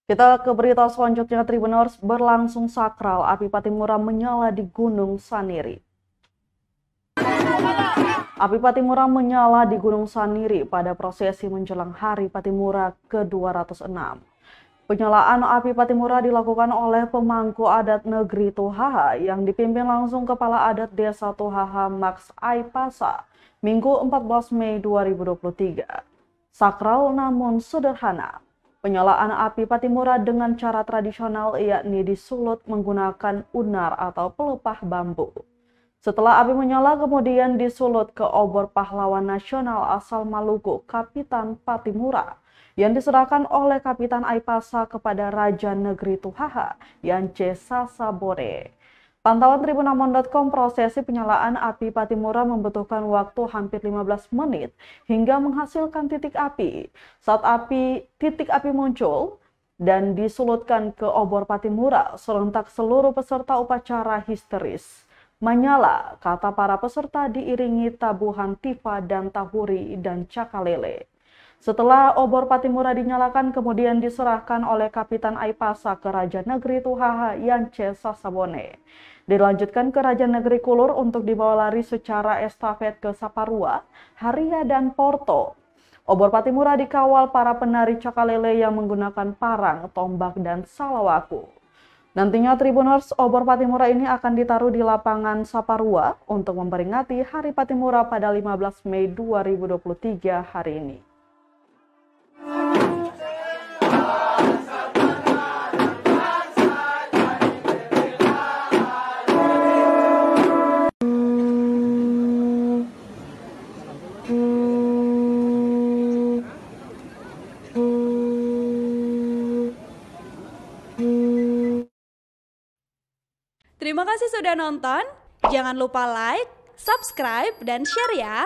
Kita ke berita selanjutnya, Tribuners. Berlangsung sakral, api Patimura menyala di Gunung Saniri. Api Patimura menyala di Gunung Saniri pada prosesi menjelang Hari Patimura ke-206. Penyalaan api Patimura dilakukan oleh pemangku adat negeri Tohaha yang dipimpin langsung Kepala Adat Desa Tohaha Max Aipasa, Minggu 14 Mei 2023. Sakral namun sederhana. Penyalaan api Patimura dengan cara tradisional yakni disulut menggunakan unar atau pelepah bambu. Setelah api menyala kemudian disulut ke obor pahlawan nasional asal Maluku, Kapitan Patimura, yang diserahkan oleh Kapitan Aipasa kepada Raja Negeri Tohaha, Yance Sasabore. Pantauan tribunamon.com, prosesi penyalaan api Patimura membutuhkan waktu hampir 15 menit hingga menghasilkan titik api. Saat titik api muncul dan disulutkan ke obor Patimura, serentak seluruh peserta upacara histeris. Menyala, kata para peserta diiringi tabuhan tifa dan tahuri dan cakalele. Setelah obor Patimura dinyalakan kemudian diserahkan oleh Kapitan Aipasa ke Raja Negeri Tohaha Yance Sasabone. Dilanjutkan ke Raja Negeri Kulur untuk dibawa lari secara estafet ke Saparua, Haria dan Porto. Obor Patimura dikawal para penari cakalele yang menggunakan parang, tombak, dan salawaku. Nantinya Tribuners, obor Patimura ini akan ditaruh di lapangan Saparua untuk memperingati Hari Patimura pada 15 Mei 2023 hari ini. Terima kasih sudah nonton. Jangan lupa like, subscribe, dan share ya.